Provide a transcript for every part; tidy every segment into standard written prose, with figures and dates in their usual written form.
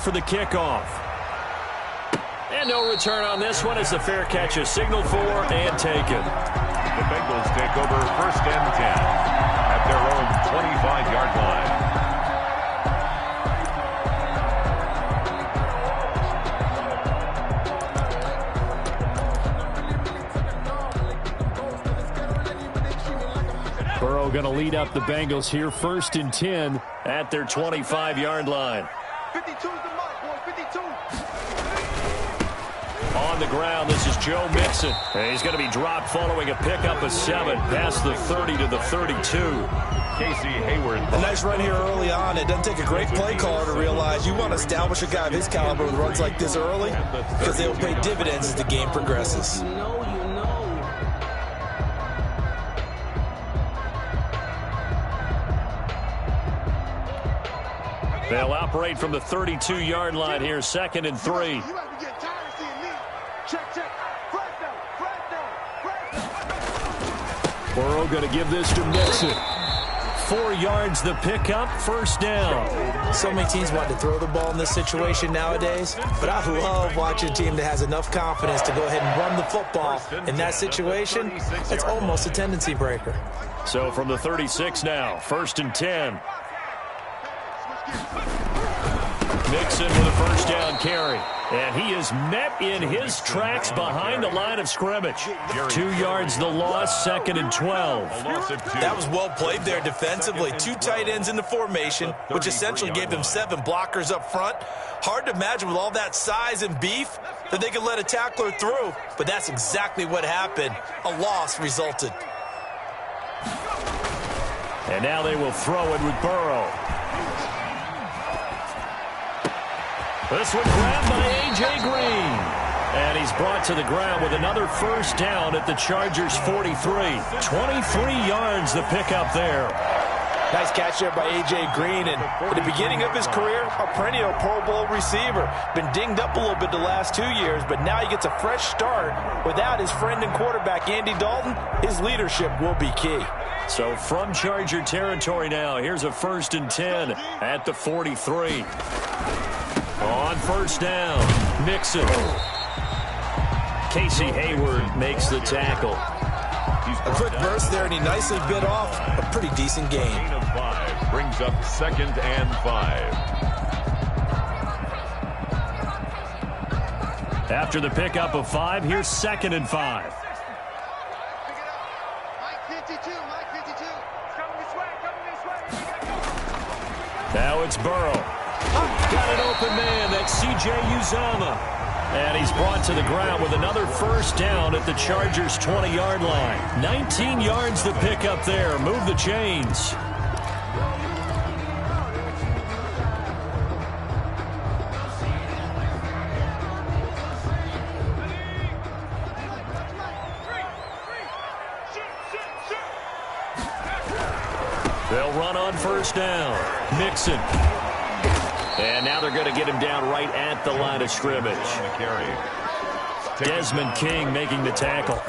for the kickoff. And no return on this one as the fair catch is signaled for and taken. The Bengals take over 1st and 10 at their own 25-yard line. Burrow going to lead up the Bengals here, 1st and 10 at their 25-yard line. 52's the mark, boy, 52. On the ground, this is Joe Mixon. And he's going to be dropped following a pickup of 7 past the 30 to the 32. Casey Hayward. A nice run here early on. It doesn't take a great play caller to realize you want to establish a guy of his caliber with runs like this early because they'll pay dividends as the game progresses. They'll operate from the 32-yard line here, 2nd and 3. You might be getting tired of seeing me. Check. Flag down. Burrow going to give this to Mixon. 4 yards the pickup, 1st down. So many teams want to throw the ball in this situation nowadays, but I love watching a team that has enough confidence to go ahead and run the football. In that situation, that's almost a tendency breaker. So from the 36 now, 1st and 10. Mixon with a 1st down carry. And he is met in his tracks behind the line of scrimmage. 2 yards the loss, 2nd and 12. That was well played there defensively. 2 tight ends in the formation, which essentially gave them 7 blockers up front. Hard to imagine with all that size and beef that they could let a tackler through, but that's exactly what happened. A loss resulted. And now they will throw it with Burrow. This one grabbed by A.J. Green. And he's brought to the ground with another 1st down at the Chargers' 43. 23 yards the pickup there. Nice catch there by A.J. Green. And at the beginning of his career, a perennial Pro Bowl receiver. Been dinged up a little bit the last 2 years, but now he gets a fresh start. Without his friend and quarterback, Andy Dalton, his leadership will be key. So from Charger territory now, here's a 1st and 10 at the 43. On 1st down, Mixon. Casey Hayward makes the tackle. A quick burst there, and he nicely bit off a pretty decent gain. Gain of 5 brings up 2nd and 5. After the pickup of 5, here's 2nd and 5. Mike 52. Coming this way. Now it's Burrow. Got an open man, that's C.J. Uzomah. And he's brought to the ground with another 1st down at the Chargers' 20-yard line. 19 yards the pickup there. Move the chains. They'll run on 1st down. Mixon. And now they're going to get him down right at the line of scrimmage. Desmond King making the tackle.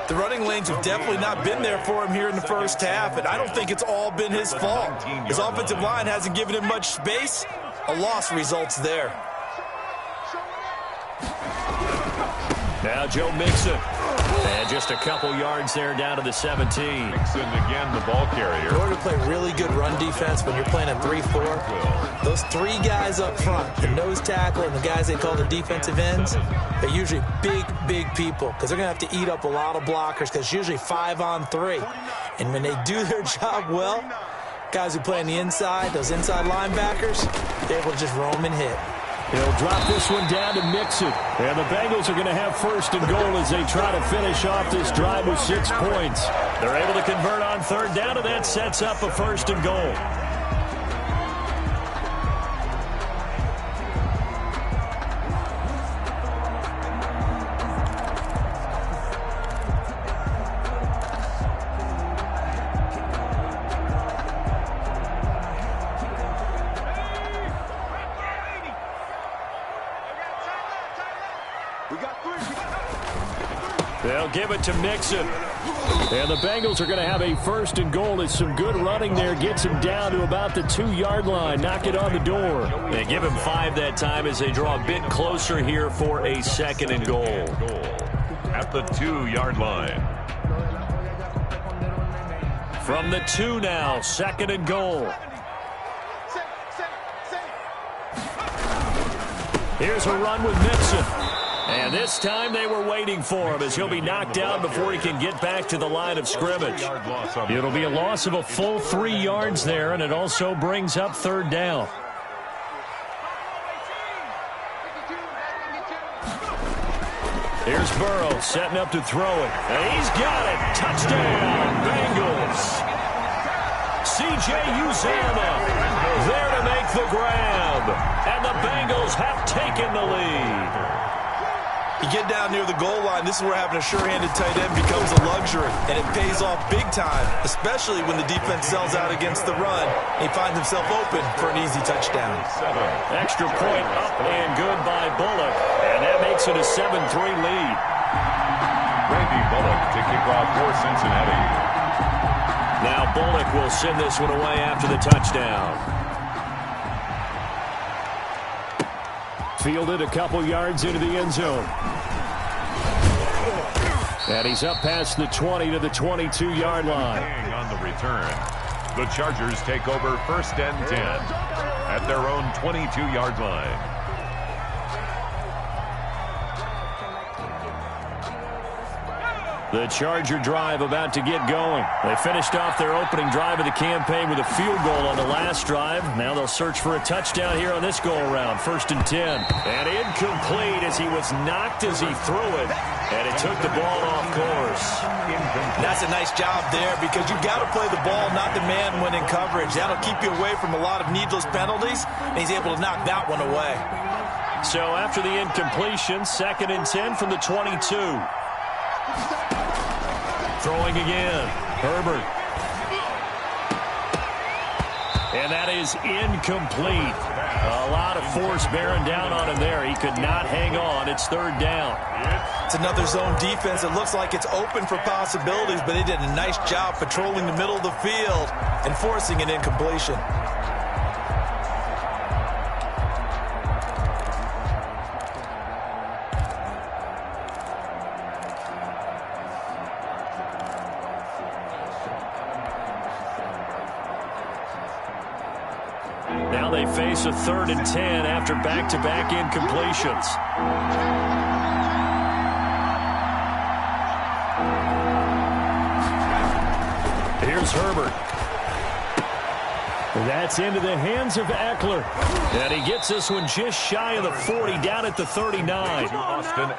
The running lanes have definitely not been there for him here in the 1st half, and I don't think it's all been his fault. His offensive line hasn't given him much space. A loss results there. Now Joe Mixon. And just a couple yards there down to the 17. Mixon again, the ball carrier. In order to play really good run defense when you're playing a 3-4, those 3 guys up front, the nose tackle and the guys they call the defensive ends, they're usually big people because they're going to have to eat up a lot of blockers because it's usually 5-on-3. And when they do their job well, guys who play on the inside, those inside linebackers, they're able to just roam and hit. He'll drop this one down to Mixon. And the Bengals are going to have 1st and goal as they try to finish off this drive with 6 points. They're able to convert on 3rd down, and that sets up a 1st and goal. They'll give it to Mixon. And the Bengals are going to have a first and goal. It's some good running there. Gets him down to about the 2-yard line. Knock it on the door. They give him 5 that time as they draw a bit closer here for a second and goal. At the 2-yard line. From the 2 now, second and goal. Here's a run with Mixon. And this time they were waiting for him as he'll be knocked down before he can get back to the line of scrimmage. It'll be a loss of a full 3 yards there, and it also brings up third down. Here's Burrow setting up to throw it. And he's got it. Touchdown, Bengals. C.J. Uzomah there to make the grab. And the Bengals have taken the lead. You get down near the goal line, this is where having a sure-handed tight end becomes a luxury, and it pays off big time, especially when the defense sells out against the run. He finds himself open for an easy touchdown. Extra point up and good by Bullock, and that makes it a 7-3 lead. Randy Bullock to kick off for Cincinnati. Now Bullock will send this one away after the touchdown. Fielded a couple yards into the end zone. And he's up past the 20 to the 22-yard line. On the return, the Chargers take over first and 10 at their own 22-yard line. The Charger drive about to get going. They finished off their opening drive of the campaign with a field goal on the last drive. Now they'll search for a touchdown here on this go-around. First and 10. And incomplete as he was knocked as he threw it. And it took the ball off course. That's a nice job there because you've got to play the ball, not the man when in coverage. That'll keep you away from a lot of needless penalties, and he's able to knock that one away. So after the incompletion, second and 10 from the 22. Throwing again. Herbert. And that is incomplete. A lot of force bearing down on him there. He could not hang on. It's third down. It's another zone defense. It looks like it's open for possibilities, but they did a nice job patrolling the middle of the field and forcing an incompletion. Now they face a third and 10 after back-to-back incompletions. Here's Herbert. That's into the hands of Eckler. And he gets this one just shy of the 40, down at the 39.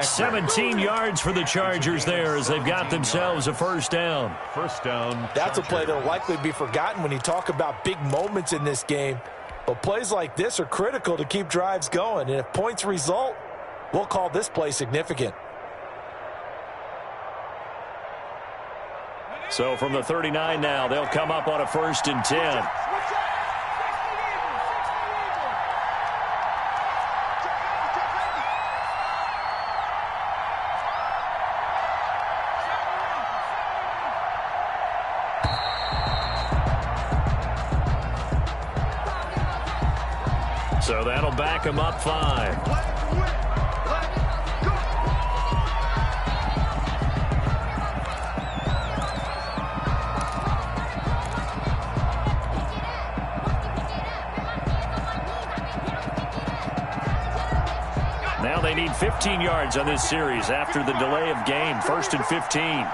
17 yards for the Chargers there as they've got themselves a first down. First down. That's a play that will likely be forgotten when you talk about big moments in this game. But plays like this are critical to keep drives going. And if points result, we'll call this play significant. So from the 39 now, they'll come up on a first and 10. So that'll back him up 5. Now they need 15 yards on this series after the delay of game. First and 15.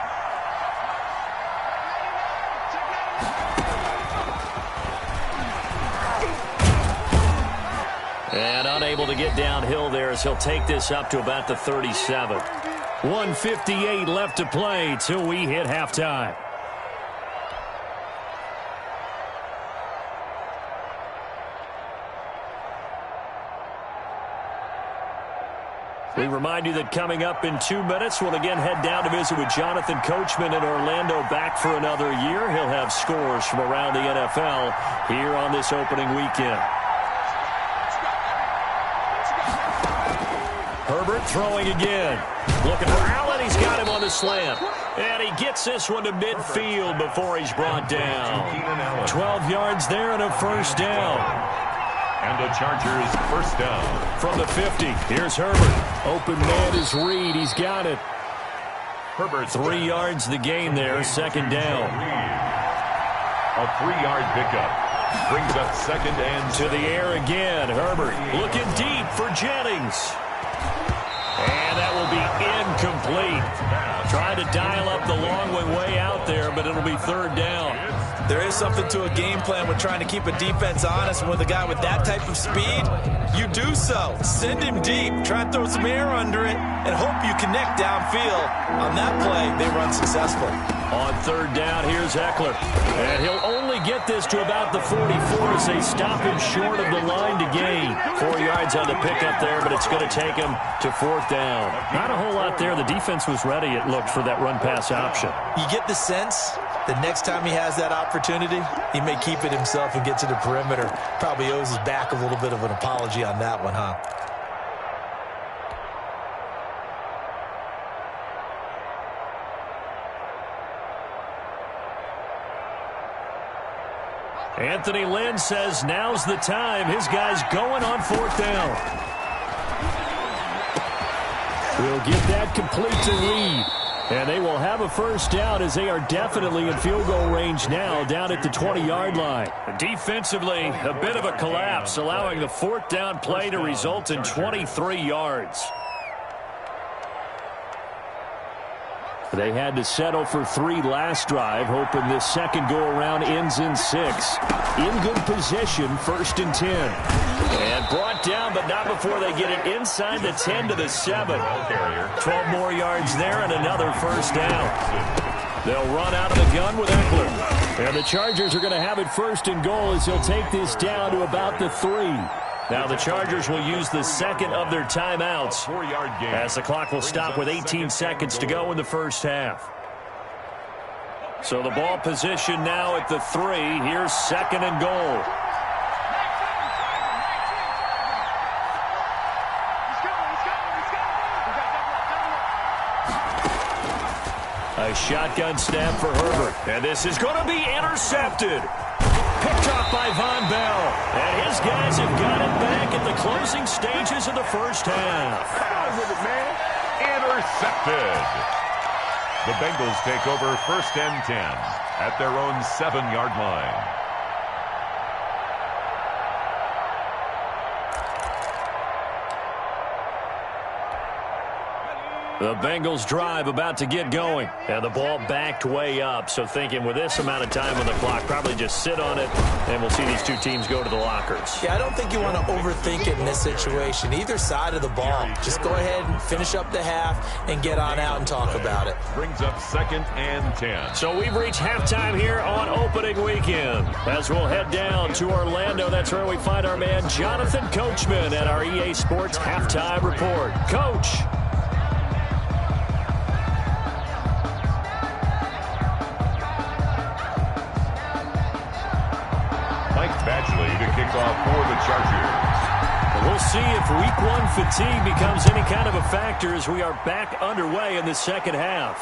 And unable to get downhill there as he'll take this up to about the 37. 1:58 left to play till we hit halftime. We remind you that coming up in 2 minutes, we'll again head down to visit with Jonathan Coachman in Orlando, back for another year. He'll have scores from around the NFL here on this opening weekend. Herbert throwing again. Looking for Allen. He's got him on the slant. And he gets this one to midfield before he's brought down. 12 yards there and a first down. And the Chargers first down. From the 50, here's Herbert. Open man is Reed. He's got it. Herbert 3 yards the gain there, second down. A 3-yard pickup. Brings up second and to the air again. Herbert looking deep for Jennings. And that will be incomplete. Trying to dial up the long way out there, but it'll be third down. There is something to a game plan with trying to keep a defense honest, and with a guy with that type of speed, you do so. Send him deep, try and throw some air under it, and hope you connect downfield. On that play, they run successful. On third down, here's Eckler. And he'll only get this to about the 44 as they stop him short of the line to gain. 4 yards on the pickup there, but it's going to take him to fourth down. Not a whole lot there. The defense was ready, it looked, for that run-pass option. You get the sense that next time he has that opportunity, he may keep it himself and get to the perimeter. Probably owes his back a little bit of an apology on that one, huh? Anthony Lynn says now's the time. His guy's going on fourth down. We'll get that complete to Reed. And they will have a first down as they are definitely in field goal range now, down at the 20-yard line. Defensively, a bit of a collapse, allowing the fourth down play to result in 23 yards. They had to settle for 3 last drive, hoping this second go-around ends in 6. In good position, first and 10. And brought down, but not before they get it inside the 10 to the 7. 12 more yards there and another first down. They'll run out of the gun with Eckler. And the Chargers are going to have it first and goal as he'll take this down to about the 3. Now the Chargers will use the second of their timeouts as the clock will stop with 18 seconds to go in the first half. So the ball position now at the 3. Here's second and goal. A shotgun snap for Herbert. And this is going to be intercepted. Picked off by Von Bell. And his guys have got it back at the closing stages of the first half. Intercepted. The Bengals take over first and 10 at their own 7-yard line. The Bengals drive about to get going. And the ball backed way up. So thinking with this amount of time on the clock, probably just sit on it, and we'll see these two teams go to the lockers. Yeah, I don't think you want to overthink it in this situation. Either side of the ball. Just go ahead and finish up the half and get on out and talk about it. Brings up second and 10. So we've reached halftime here on opening weekend. As we'll head down to Orlando, that's where we find our man Jonathan Coachman at our EA Sports Halftime Report. Coach. To kick off for the Chargers. We'll see if week 1 fatigue becomes any kind of a factor as we are back underway in the second half.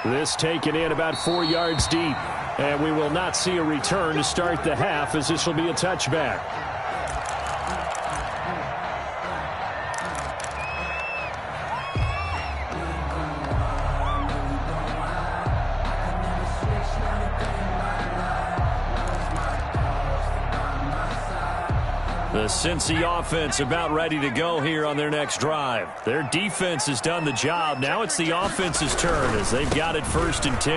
This taken in about 4 yards deep, and we will not see a return to start the half as this will be a touchback. The Cincy offense about ready to go here on their next drive. Their defense has done the job. Now it's the offense's turn as they've got it first and 10.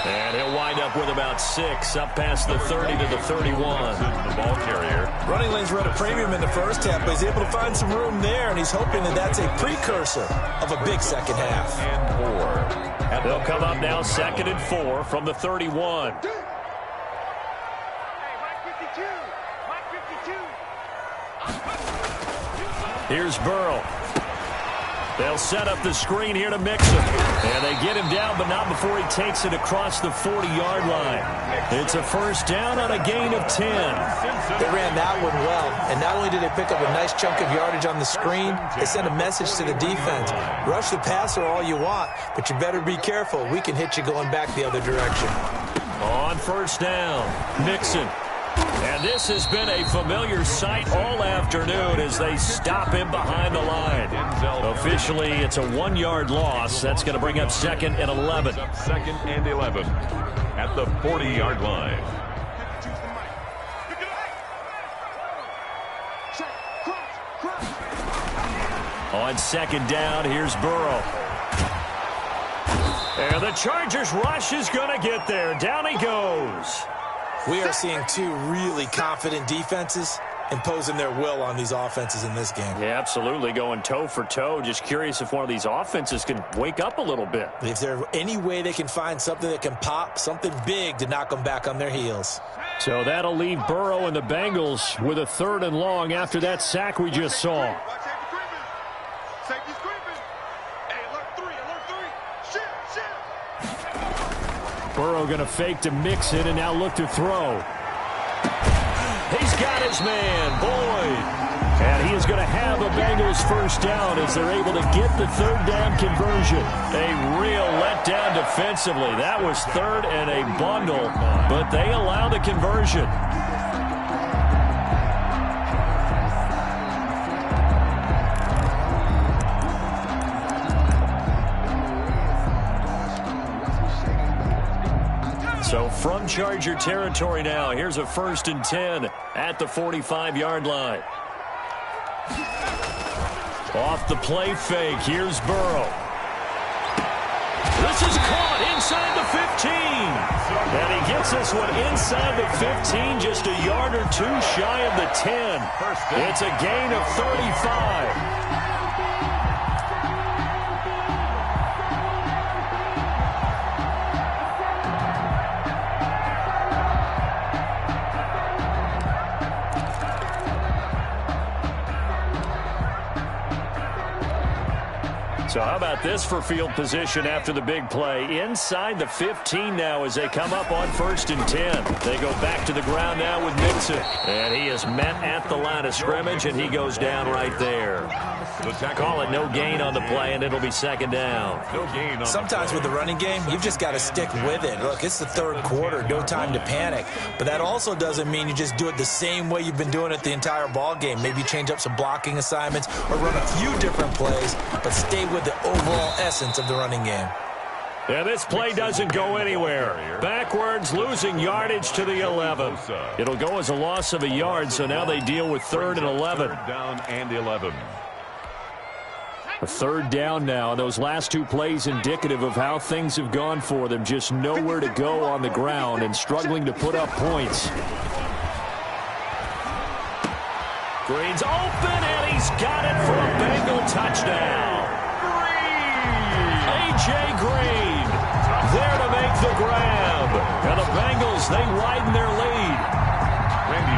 And he'll wind up with about 6 up past the 30 to the 31. The ball carrier. Running lanes run a premium in the first half, but he's able to find some room there, and he's hoping that that's a precursor of a big second half. And 4. They'll come up now second and 4 from the 31. Here's Burrow. They'll set up the screen here to Mixon. And they get him down, but not before he takes it across the 40-yard line. It's a first down on a gain of 10. They ran that one well, and not only did they pick up a nice chunk of yardage on the screen, they sent a message to the defense. Rush the passer all you want, but you better be careful. We can hit you going back the other direction. On first down, Mixon. And this has been a familiar sight all afternoon as they stop him behind the line. Officially, it's a 1-yard loss. That's going to bring up 2nd and 11. Second and 11 at the 40-yard line. On second down, here's Burrow. And the Chargers rush is going to get there. Down he goes. We are seeing two really confident defenses imposing their will on these offenses in this game. Yeah, absolutely, going toe for toe. Just curious if one of these offenses can wake up a little bit. If there's any way they can find something that can pop, something big to knock them back on their heels. So that'll leave Burrow and the Bengals with a 3rd and long after that sack we just saw. Burrow going to fake to Mixon and now look to throw. He's got his man, Boyd. And he is going to have a Bengals first down as they're able to get the 3rd down conversion. A real letdown defensively. That was 3rd and a bundle, but they allow the conversion. So from Charger territory now, here's a 1st and 10 at the 45-yard line. Off the play fake, here's Burrow. This is caught inside the 15. And he gets this one inside the 15, just a yard or two shy of the 10. It's a gain of 35. So how about this for field position after the big play? Inside the 15 now as they come up on 1st and 10. They go back to the ground now with Mixon. And he is met at the line of scrimmage, and he goes down right there. Call it no gain on the play, and it'll be 2nd down. Sometimes with the running game, you've just got to stick with it. Look, it's the 3rd quarter, no time to panic. But that also doesn't mean you just do it the same way you've been doing it the entire ball game. Maybe change up some blocking assignments or run a few different plays, but stay with the overall essence of the running game. Yeah, this play doesn't go anywhere. Backwards, losing yardage to the 11. It'll go as a loss of a yard, so now they deal with 3rd and 11. 3rd down and 11. A 3rd down now. Those last 2 plays indicative of how things have gone for them. Just nowhere to go on the ground and struggling to put up points. Green's open, and he's got it for a Bengal touchdown. A.J. Green there to make the grab. And the Bengals, they widen their lead.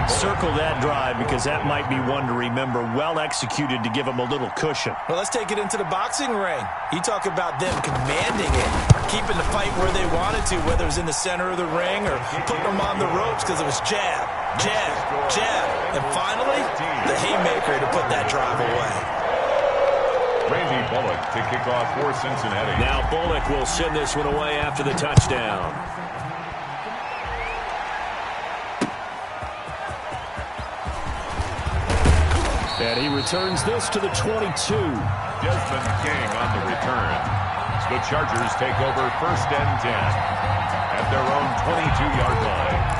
Circle that drive because that might be one to remember. Well executed to give them a little cushion. Well, let's take it into the boxing ring. You talk about them commanding it, keeping the fight where they wanted to, whether it was in the center of the ring or putting them on the ropes because it was jab, jab, jab. And finally, the haymaker to put that drive away. Randy Bullock to kick off for Cincinnati. Now Bullock will send this one away after the touchdown. And he returns this to the 22. Desmond King on the return. The Chargers take over 1st and 10 at their own 22-yard line.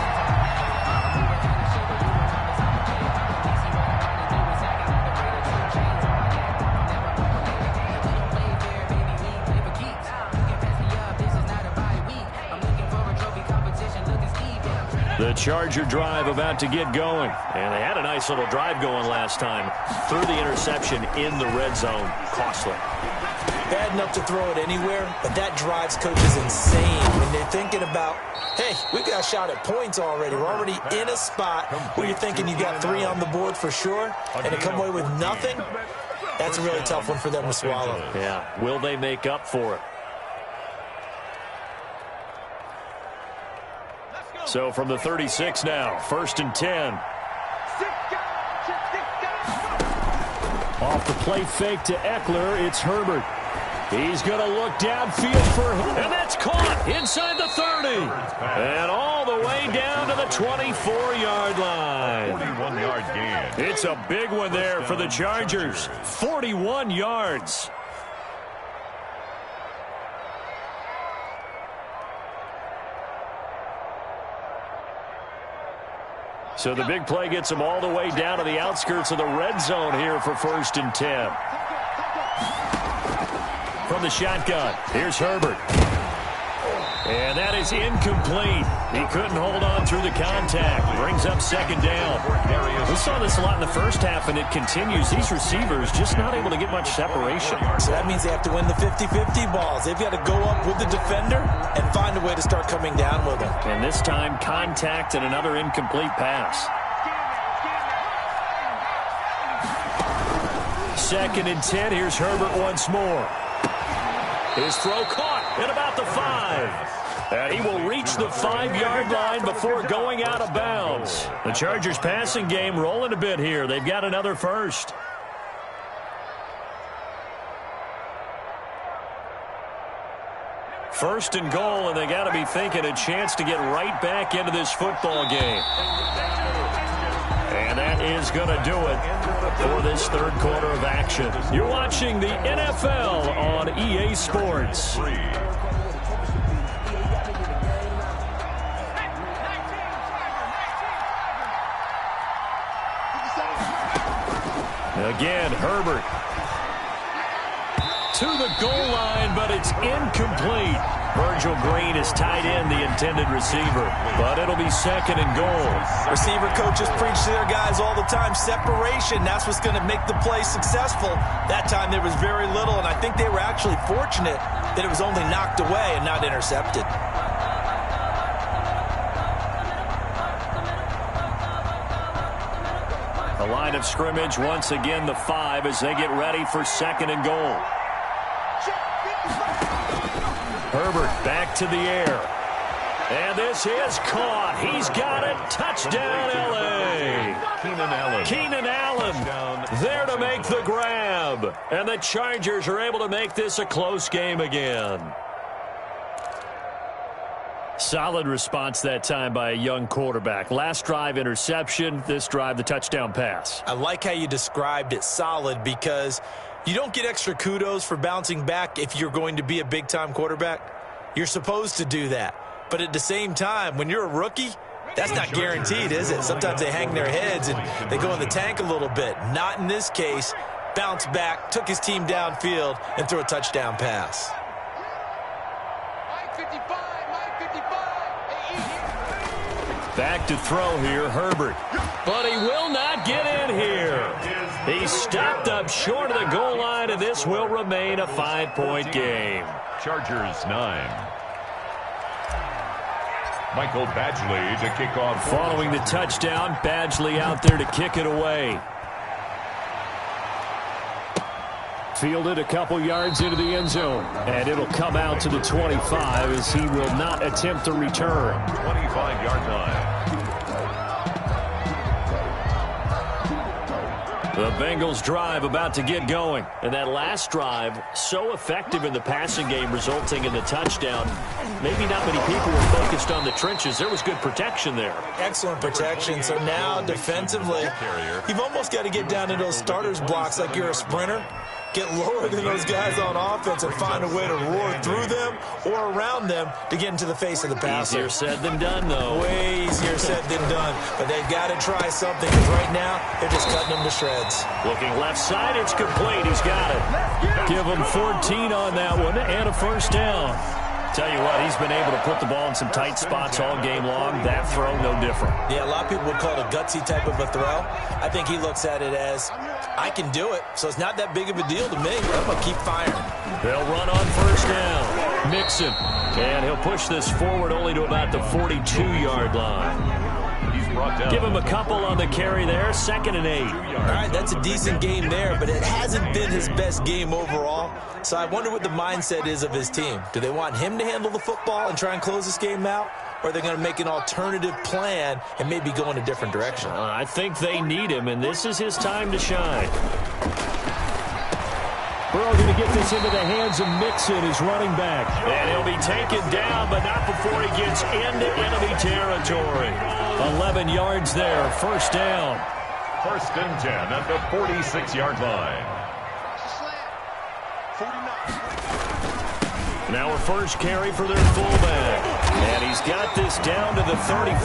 The Charger drive about to get going. And they had a nice little drive going last time. Threw the interception in the red zone. Costly. Bad enough to throw it anywhere, but that drives coaches insane when they're thinking about, hey, we've got a shot at points already. We're already in a spot where you're thinking you got 3 on the board for sure, and to come away with nothing, That's a really tough one for them to swallow. Yeah, will they make up for it? So from the 36 now, 1st and 10. Off the play fake to Eckler, it's Herbert. He's going to look downfield for, and that's caught inside the 30. And all the way down to the 24-yard line. 41-yard gain. It's a big one there for the Chargers. 41 yards. So the big play gets them all the way down to the outskirts of the red zone here for 1st and 10. From the shotgun, here's Herbert. And that is incomplete. He couldn't hold on through the contact. Brings up 2nd down. We saw this a lot in the first half, and it continues. These receivers just not able to get much separation. So that means they have to win the 50-50 balls. They've got to go up with the defender and find a way to start coming down with him. And this time, contact and another incomplete pass. 2nd and 10. Here's Herbert once more. His throw caught at about the 5. And he will reach the 5-yard line before going out of bounds. The Chargers passing game rolling a bit here. They've got another first. First and goal, and they got to be thinking a chance to get right back into this football game. And that is going to do it for this 3rd quarter of action. You're watching the NFL on EA Sports. Again, Herbert to the goal line, but it's incomplete. Virgil Green is tied in, the intended receiver, but it'll be 2nd and goal. Receiver coaches preach to their guys all the time. Separation, that's what's going to make the play successful. That time there was very little, and I think they were actually fortunate that it was only knocked away and not intercepted. The line of scrimmage, once again, the 5 as they get ready for 2nd and goal. Herbert back to the air. And this is caught. He's got it. Touchdown, L.A. Keenan Allen there to make the grab. And the Chargers are able to make this a close game again. Solid response that time by a young quarterback. Last drive, interception. This drive, the touchdown pass. I like how you described it, solid, because you don't get extra kudos for bouncing back if you're going to be a big-time quarterback. You're supposed to do that. But at the same time, when you're a rookie, that's not guaranteed, is it? Sometimes they hang their heads and they go in the tank a little bit. Not in this case. Bounced back, took his team downfield, and threw a touchdown pass. Back to throw here, Herbert. But he will not get in here. He stopped up short of the goal line, and this will remain a 5-point game. Chargers 9. Michael Badgley to kick off. Following the touchdown, Badgley out there to kick it away. Fielded a couple yards into the end zone, and it'll come out to the 25 as he will not attempt to return. 25-yard line. The Bengals drive about to get going. And that last drive, so effective in the passing game, resulting in the touchdown. Maybe not many people were focused on the trenches. There was good protection there. Excellent protection. So now defensively, you've almost got to get down to those starters blocks like you're a sprinter. Get lower than those guys on offense and find a way to roar through them or around them to get into the face of the passer. Easier said than done, though. Way easier said than done. But they've got to try something, because right now they're just cutting them to shreds. Looking left side, it's complete. He's got it. Give him 14 on that one and a first down. Tell you what, he's been able to put the ball in some tight spots all game long. That throw, no different. Yeah, a lot of people would call it a gutsy type of a throw. I think he looks at it as, I can do it, so it's not that big of a deal to me. I'm going to keep firing. They'll run on first down. Mixon. And he'll push this forward only to about the 42-yard line. He's brought down. Give him a couple on the carry there. 2nd and 8. All right, that's a decent game there, but it hasn't been his best game overall. So I wonder what the mindset is of his team. Do they want him to handle the football and try and close this game out? Or are they going to make an alternative plan and maybe go in a different direction? I think they need him, and this is his time to shine. Burrow going to get this into the hands of Mixon, his running back. And he'll be taken down, but not before he gets into enemy territory. 11 yards there, 1st down. 1st and 10 at the 46-yard line. Now a first carry for their fullback. And he's got this down to the 35.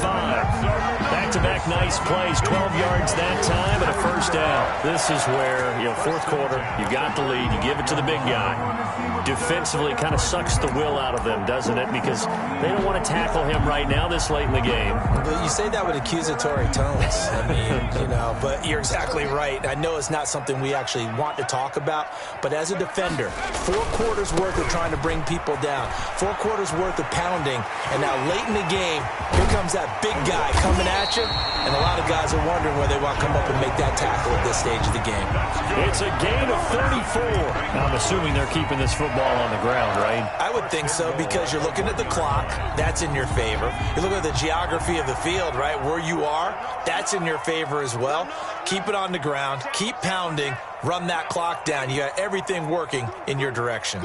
Back-to-back nice plays, 12 yards that time and a 1st down. This is where, 4th quarter, you got the lead, you give it to the big guy. Defensively kind of sucks the will out of them, doesn't it? Because they don't want to tackle him right now this late in the game. But you say that with accusatory tones. I mean, but you're exactly right. I know it's not something we actually want to talk about, but as a defender, 4 quarters worth of trying to bring people down, 4 quarters worth of pounding, and now late in the game, here comes that big guy coming at you, and a lot of guys are wondering whether they want to come up and make that tackle at this stage of the game. It's a gain of 34. I'm assuming they're keeping this football on the ground, right? I would think so, because you're looking at the clock. That's in your favor. You look at the geography of the field, right, where you are. That's in your favor as well. Keep it on the ground. Keep pounding. Run that clock down. You got everything working in your direction.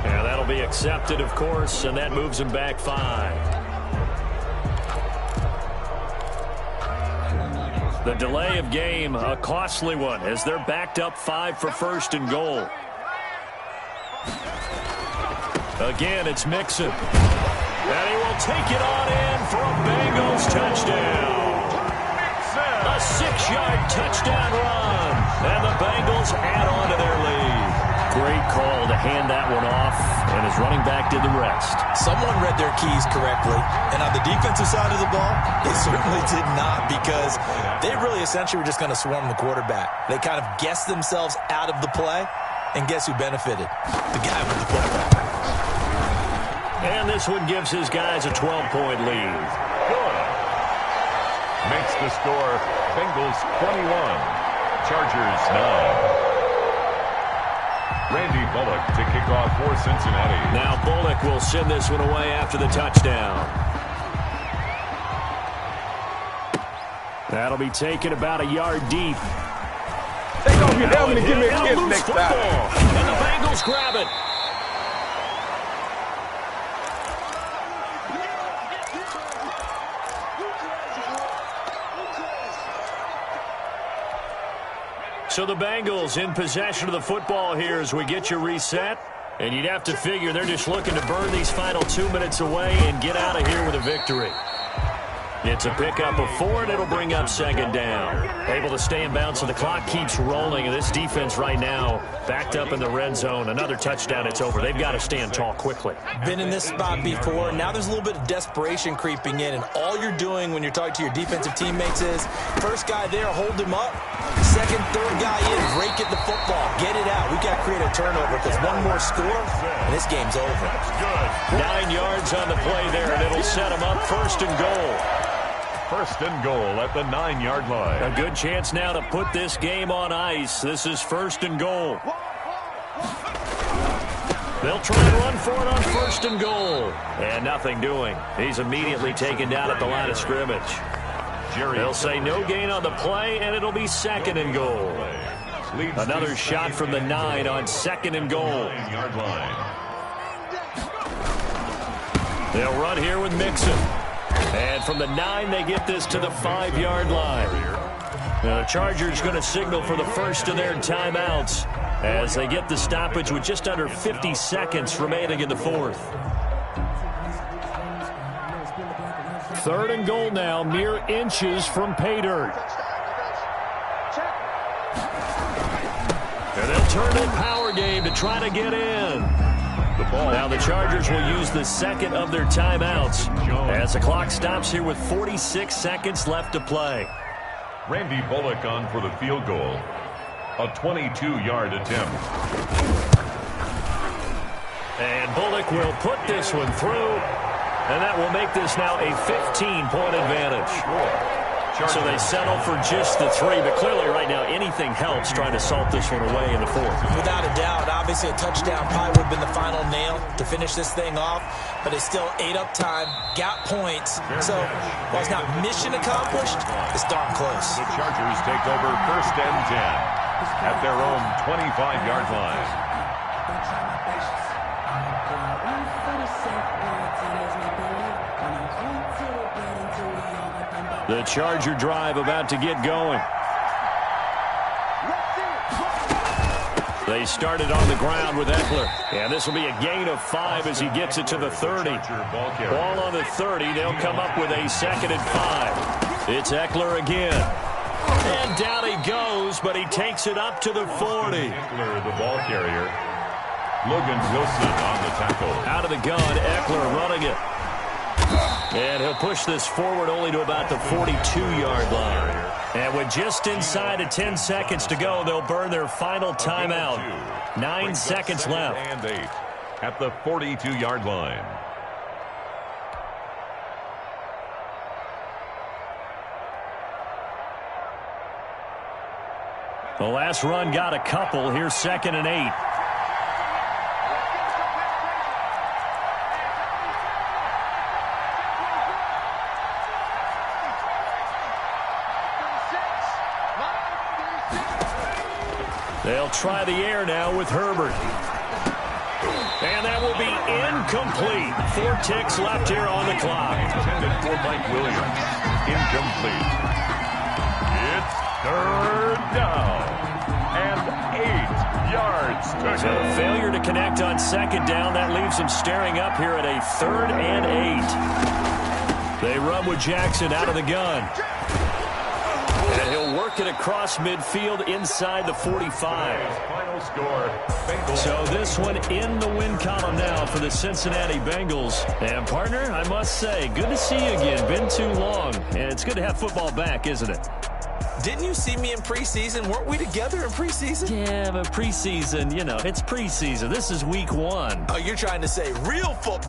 Yeah, that'll be accepted, of course, and that moves him back 5. The delay of game, a costly one, as they're backed up 5 for 1st and goal. Again, it's Mixon. And he will take it on in for a Bengals touchdown. A 6-yard touchdown run. And the Bengals add on to their lead. Great call to hand that one off, and his running back did the rest. Someone read their keys correctly, and on the defensive side of the ball, they certainly did not, because they really essentially were just going to swarm the quarterback. They kind of guessed themselves out of the play, and guess who benefited? The guy with the football. And this one gives his guys a 12-point lead. Good. Makes the score Bengals 21, Chargers 9. Randy Bullock to kick off for Cincinnati. Now Bullock will send this one away after the touchdown. That'll be taken about a yard deep. Take off your helmet and give me a kiss next time. And the Bengals grab it. So the Bengals in possession of the football here as we get you reset. And you'd have to figure they're just looking to burn these final 2 minutes away and get out of here with a victory. It's a pickup of 4, and it'll bring up 2nd down. Able to stay in bounds, so the clock keeps rolling. And this defense right now backed up in the red zone. Another touchdown, it's over. They've got to stand tall quickly. Been in this spot before. Now there's a little bit of desperation creeping in. And all you're doing when you're talking to your defensive teammates is, first guy there, hold him up. Second, third guy in, break it the football. Get it out. We've got to create a turnover, because one more score, and this game's over. 9 yards on the play there, and it'll set them up 1st and goal. 1st and goal at the 9-yard line. A good chance now to put this game on ice. This is 1st and goal. They'll try and run for it on 1st and goal. And nothing doing. He's immediately taken down at the line of scrimmage. They'll say no gain on the play, and it'll be 2nd and goal. Another shot from the 9 on 2nd and goal. They'll run here with Mixon. And from the 9, they get this to the 5-yard line. Now the Chargers going to signal for the first of their timeouts as they get the stoppage with just under 50 seconds remaining in the 4th. 3rd and goal now, mere inches from pay dirt. And they'll turn the power game to try to get in. Now the Chargers will use the 2nd of their timeouts as the clock stops here with 46 seconds left to play. Randy Bullock on for the field goal. A 22-yard attempt. And Bullock will put this one through, and that will make this now a 15-point advantage. So they settle for just the 3, but clearly right now anything helps trying to salt this one away in the 4th. Without a doubt, obviously a touchdown probably would have been the final nail to finish this thing off, but it's still ate up time, got points. So while it's not mission accomplished, it's darn close. The Chargers take over 1st and 10 at their own 25-yard line. The Charger drive about to get going. They started on the ground with Eckler. And this will be a gain of 5 as he gets it to the 30. Ball on the 30. They'll come up with a 2nd and 5. It's Eckler again. And down he goes, but he takes it up to the 40. Eckler, the ball carrier. Logan Wilson on the tackle. Out of the gun, Eckler running it. And he'll push this forward only to about the 42-yard line. And with just inside of 10 seconds to go, they'll burn their final timeout. 9 seconds left. And 8 at the 42-yard line. The last run got a couple. Here's 2nd and 8. They'll try the air now with Herbert. And that will be incomplete. 4 ticks left here on the clock. Intended for Mike Williams. Incomplete. It's 3rd down. And 8 yards to So a failure to connect on 2nd down. That leaves them staring up here at a 3rd and 8. They run with Jackson out of the gun. And he'll work it across midfield inside the 45. final score. Bengals. So this one in the win column now for the Cincinnati Bengals. And partner, I must say, good to see you again. Been too long. And it's good to have football back, isn't it? Didn't you see me in preseason? Weren't we together in preseason? Yeah, but preseason, you know, it's preseason. This is week 1. Oh, you're trying to say real football.